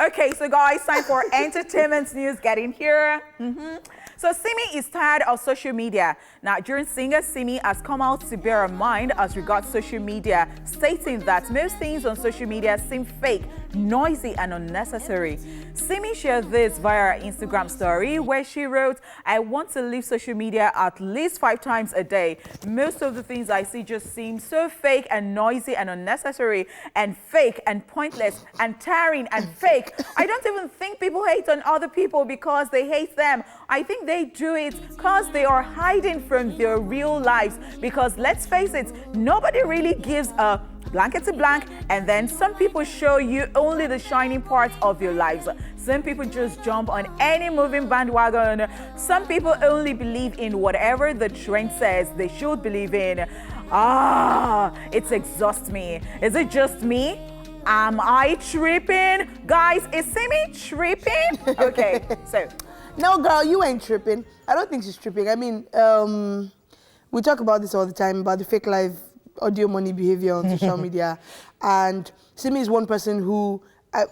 Okay, so guys, time for entertainment news. Getting here. So Simi is tired of social media. Nigerian singer Simi has come out to bear her mind as regards social media, stating that most things on social media seem fake, noisy and unnecessary. Simi shared this via her Instagram story where she wrote, "I want to leave social media at least 5 times a day. Most of the things I see just seem so fake and noisy and unnecessary and fake and pointless and tiring and fake. I don't even think people hate on other people because they hate them. I think they do it because they are hiding from their real lives, because let's face it, nobody really gives a blankety blank, and then some people show you only the shining parts of your lives. Some people just jump on any moving bandwagon. Some people only believe in whatever the trend says they should believe in. It exhausts me. Is it just me? Am I tripping? Guys, is Simi tripping?" Okay, so. No, girl, you ain't tripping. I don't think she's tripping. I mean, we talk about this all the time, about the fake life audio money behavior on social media. And Simi is one person who,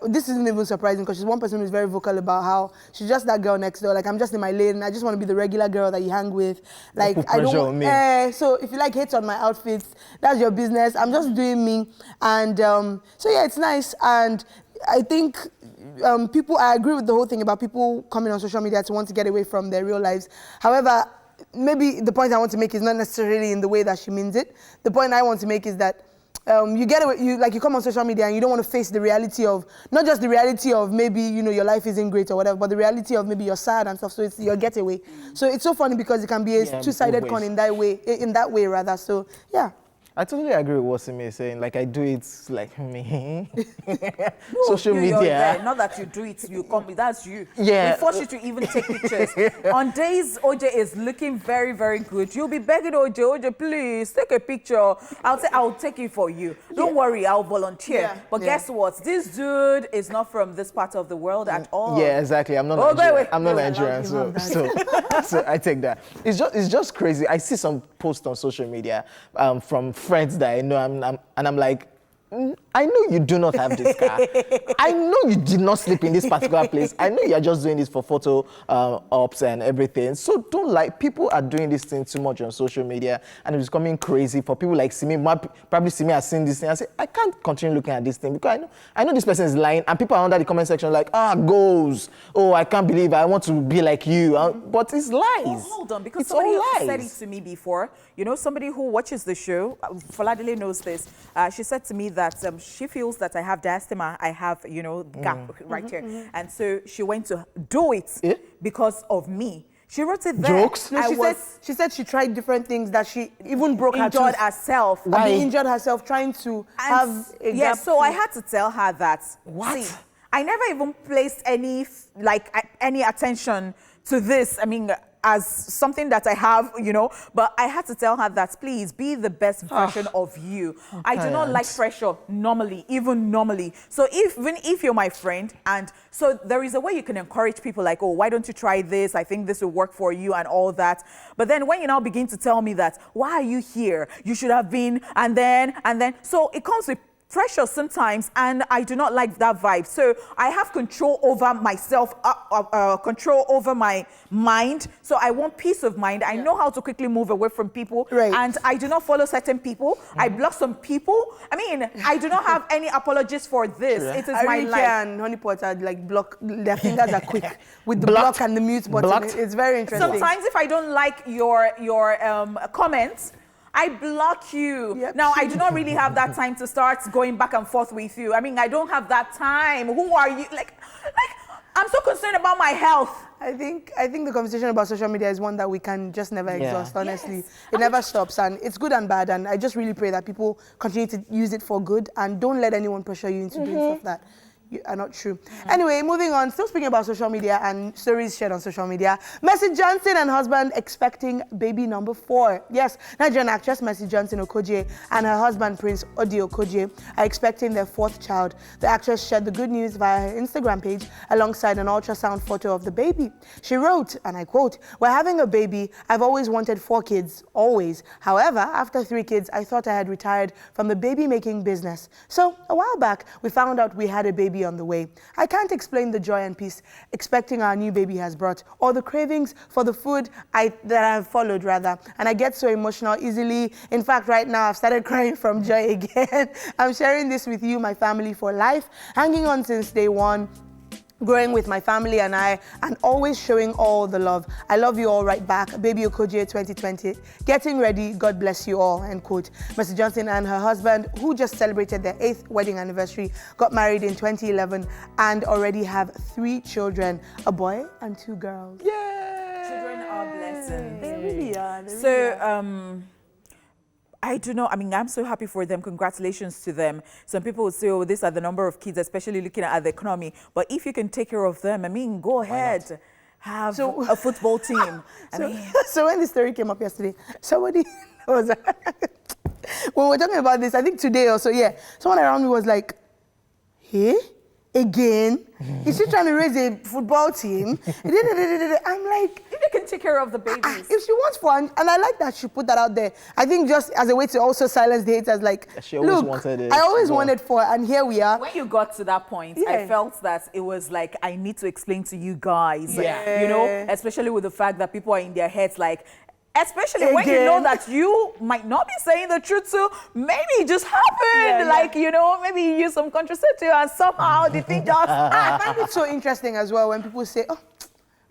this isn't even surprising because she's one person who's very vocal about how she's just that girl next door. Like, I'm just in my lane. I just want to be the regular girl that you hang with. Like, I don't. So if you like hate on my outfits, that's your business. I'm just doing me. And so yeah, it's nice. And I think I agree with the whole thing about people coming on social media to want to get away from their real lives. However, maybe the point I want to make is not necessarily in the way that she means it. The point I want to make is that you get away, you come on social media and you don't want to face the reality of, not just the reality of maybe, you know, your life isn't great or whatever, but the reality of maybe you're sad and stuff, so it's your getaway. So it's so funny because it can be a two-sided coin in that way rather. So yeah. I totally agree with what Simi is saying. Like, I do it like me. No, social media. Not that you do it, you come, that's you. Yeah. We force you to even take pictures. On days OJ is looking very, very good, you'll be begging OJ, please take a picture. I'll say, I'll take it for you. Don't worry, I'll volunteer. Yeah. But guess what? This dude is not from this part of the world at all. Yeah, exactly. I'm not Nigerian. I'm not Nigerian, so I take that. It's just crazy. I see some posts on social media from friends that I know, and I'm like, I know you do not have this car. I know you did not sleep in this particular place. I know you're just doing this for photo ops and everything. So don't, like, people are doing this thing too much on social media, and it's becoming crazy for people like Simi. Probably Simi has seen this thing and say, I can't continue looking at this thing because I know this person is lying, and people are under the comment section like, goals. Oh, I can't believe I want to be like you. But it's lies. Well, hold on, because somebody said it to me before. You know, somebody who watches the show, Faladele knows this. She said to me that she feels that I have diastema, I have, you know, gap right here. And so she went to do it because of me. She wrote it there. Jokes? No, she said she tried different things that she even broke her tooth. Injured herself. Why? Injured herself trying to have a gap. So I had to tell her that. What? See, I never even placed any attention to this. I mean, as something that I have, you know, but I had to tell her that, please be the best version of you. I do not like pressure normally, even normally. So even if you're my friend, and so there is a way you can encourage people like, oh, why don't you try this? I think this will work for you and all that. But then when you now begin to tell me that, why are you here? You should have been, and then, so it comes with pressure sometimes, and I do not like that vibe. So I have control over myself, control over my mind. So I want peace of mind. I know how to quickly move away from people. Right. And I do not follow certain people. I block some people. I mean, I do not have any apologies for this. It is my life. And Honeypot are like block, their fingers are quick with the block and the mute button. It's very interesting. Sometimes if I don't like your comments, I block you. Yep. Now, I do not really have that time to start going back and forth with you. I mean, I don't have that time. Who are you? Like, I'm so concerned about my health. I think the conversation about social media is one that we can just never exhaust, honestly. Yes. It never stops, and it's good and bad, and I just really pray that people continue to use it for good and don't let anyone pressure you into doing stuff that are not true. Anyway, moving on, still speaking about social media and stories shared on social media. Mercy Johnson and husband expecting baby number 4. Yes, Nigerian actress Mercy Johnson Okoje and her husband Prince Odi Okoje are expecting their 4th child. The actress shared the good news via her Instagram page alongside an ultrasound photo of the baby. She wrote, and I quote, "We're having a baby. I've always wanted 4 kids, always. However, after 3 kids, I thought I had retired from the baby making business. So a while back, we found out we had a baby baby on the way. I can't explain the joy and peace expecting our new baby has brought, or the cravings for the food that I've followed, rather. And I get so emotional easily. In fact, right now, I've started crying from joy again. I'm sharing this with you, my family for life, hanging on since day one, growing with my family and I, and always showing all the love. I love you all right back. Baby Okoje 2020. Getting ready. God bless you all, end quote. Mercy Johnson and her husband, who just celebrated their 8th wedding anniversary, got married in 2011 and already have 3 children, a boy and 2 girls. Yay! Children are blessings. They really are. I do know. I mean, I'm so happy for them. Congratulations to them. Some people would say, oh, these are the number of kids, especially looking at the economy. But if you can take care of them, I mean, go ahead. Have a football team. So when this story came up yesterday, somebody was, when we're talking about this, I think today or so, someone around me was like, hey? Again? Is she trying to raise a football team? I'm like, if they can take care of the babies. If she wants fun, and I like that she put that out there. I think just as a way to also silence the haters, like, she always wanted it. I always wanted for, and here we are. When you got to that point, I felt that it was like, I need to explain to you guys, you know, especially with the fact that people are in their heads like, especially when you know that you might not be saying the truth, so maybe it just happened. Like, you know, maybe you use some contraceptive and somehow the thing just I find it so interesting as well when people say, oh,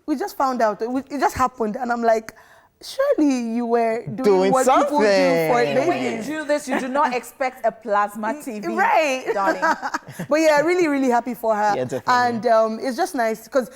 we just found out, it just happened. And I'm like, surely you were doing what something. People do for babies. When you do this, you do not expect a plasma TV, right, darling. But yeah, really, really happy for her. Yeah, definitely. And it's just nice because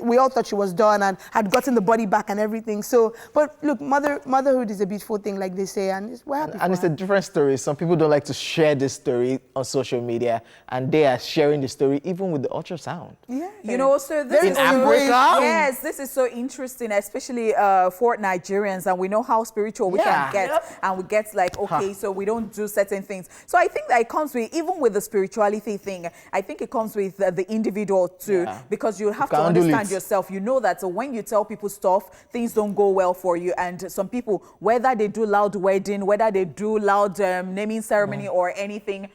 we all thought she was done and had gotten the body back and everything. So, but look, motherhood is a beautiful thing, like they say, and we're happy. And it's a different story. Some people don't like to share this story on social media, and they are sharing the story even with the ultrasound. Yeah, you know, so this in is Africa. Yes, this is so interesting, especially for Nigerians, and we know how spiritual we can get, and we get like, okay, so we don't do certain things. So I think that it comes with, even with the spirituality thing, I think it comes with the individual too, because you have to understand yourself. You know that when you tell people stuff, things don't go well for you, and some people, whether they do loud wedding, whether they do loud naming ceremony or anything,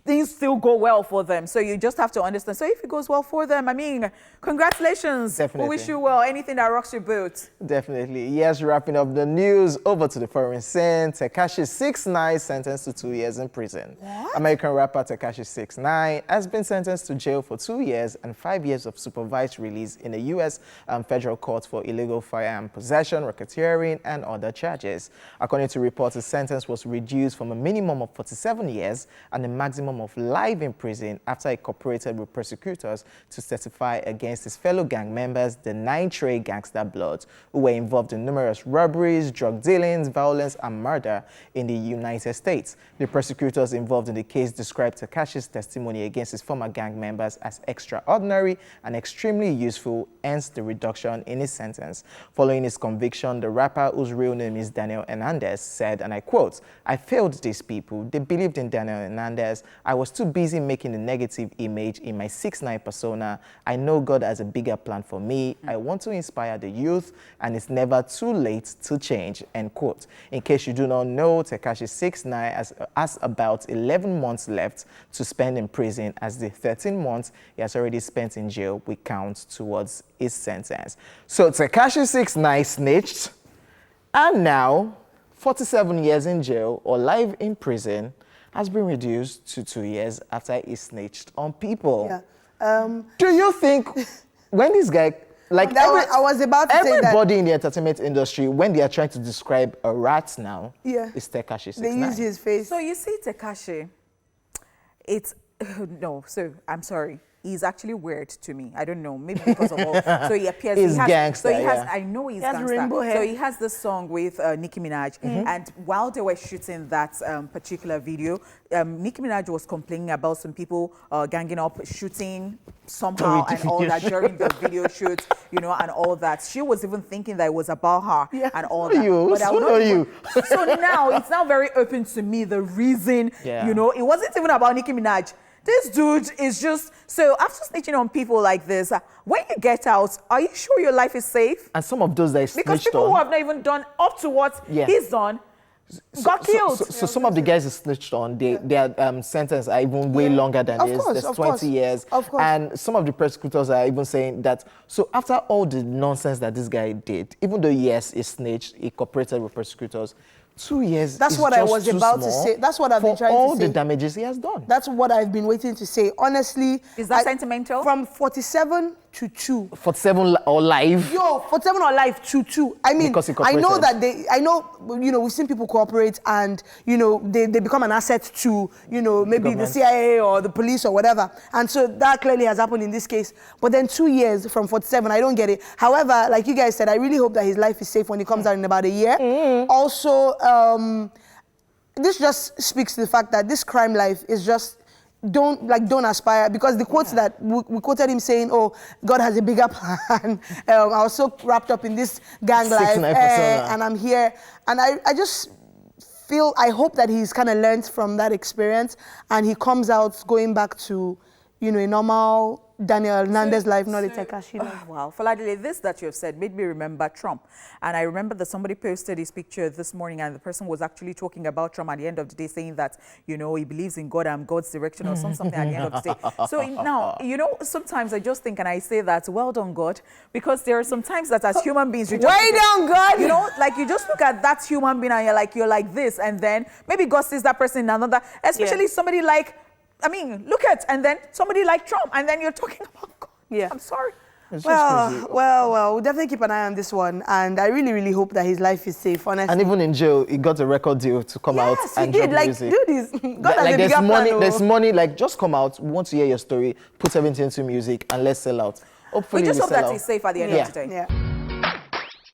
things still go well for them. So you just have to understand. So if it goes well for them, I mean, congratulations. Definitely. We wish you well. Anything that rocks your boat. Definitely. Yes, wrapping up the news, over to the foreign scene. Tekashi 6ix9ine sentenced to 2 years in prison. What? American rapper Tekashi 6ix9ine has been sentenced to jail for 2 years and 5 years of supervised release in the U.S. Federal court for illegal firearm possession, racketeering, and other charges. According to reports, his sentence was reduced from a minimum of 47 years and a maximum of life in prison after he cooperated with prosecutors to testify against his fellow gang members, the 9 Trey Gangster Bloods, who were involved in numerous robberies, drug dealings, violence, and murder in the United States. The prosecutors involved in the case described Tekashi's testimony against his former gang members as extraordinary and extremely useful, hence the reduction in his sentence. Following his conviction, the rapper, whose real name is Daniel Hernandez, said, and I quote, "I failed these people. They believed in Daniel Hernandez. I was too busy making a negative image in my 6ix9ine persona. I know God has a bigger plan for me. I want to inspire the youth, and it's never too late to change," end quote. In case you do not know, Tekashi 6ix9ine has about 11 months left to spend in prison, as the 13 months he has already spent in jail will count towards his sentence. So Tekashi 6ix9ine snitched, and now 47 years in jail or life in prison has been reduced to 2 years after he snitched on people. Yeah. Do you think when this guy, like I was about to say that everybody in the entertainment industry, when they are trying to describe a rat now, is Tekashi 6ix9ine. They use his face. So you see Tekashi, it's, no, so I'm sorry. He's actually weird to me. I don't know, maybe because of all. So he appears. He's gangster. So he has. I know he's gangster. Rainbow hair. So he has this song with Nicki Minaj, and while they were shooting that particular video, Nicki Minaj was complaining about some people ganging up, shooting somehow, and all that during the video shoot, you know, and all that. She was even thinking that it was about her and all that. So now it's now very open to me the reason. You know, it wasn't even about Nicki Minaj. This dude is just, so after snitching on people like this, when you get out, are you sure your life is safe? And some of those that he snitched Because people who have not even done up to what he's done, got killed. So some of the guys he snitched on, their sentence are even way longer than Of his. course, There's of 20 course. years. Of course. And some of the prosecutors are even saying that, so after all the nonsense that this guy did, even though, yes, he snitched, he cooperated with prosecutors, 2 years That's is what I just was too about to small say. That's what I've been for trying to all say. the damages he has done. That's what I've been waiting to say. Honestly. Is that sentimental? From 47 to 2. 47 or live. Yo, 47 or life to 2. I mean, Because he I know cooperated. that we've seen people cooperate and, they become an asset to, maybe the Government. CIA or the police or whatever. And so that clearly has happened in this case. But then 2 years from 47, I don't get it. However, like you guys said, I really hope that his life is safe when he comes out in about a year. Also, this just speaks to the fact that this crime life is just, don't aspire, because the quotes that we quoted him saying, oh, God has a bigger plan. I was so wrapped up in this gang life, 6ix9ine persona. and I'm here. And I just I hope that he's kind of learned from that experience and he comes out going back to, a normal Daniel Hernandez life, not a Tekashi life. Wow, Faladele, this that you have said made me remember Trump. And I remember that somebody posted his picture this morning and the person was actually talking about Trump at the end of the day, saying that, he believes in God and God's direction or something at the end of the day. So now, sometimes I just think and I say that, well done, God, because there are some times that as human beings, you just Way down, God! you just look at that human being and you're like this, and then maybe God sees that person in another, especially somebody like, and then somebody like Trump, and then you're talking about God. Yeah. I'm sorry. It's just crazy. Well, we'll definitely keep an eye on this one. And I really, really hope that his life is safe, honestly. And even in jail, he got a record deal to come out and he did. drop music. Do this. God has a there's bigger money, plan. there's money, just come out, we want to hear your story, put everything into music, and let's sell out. Hopefully We just hope sell that out. he's safe at the end of the day. Yeah.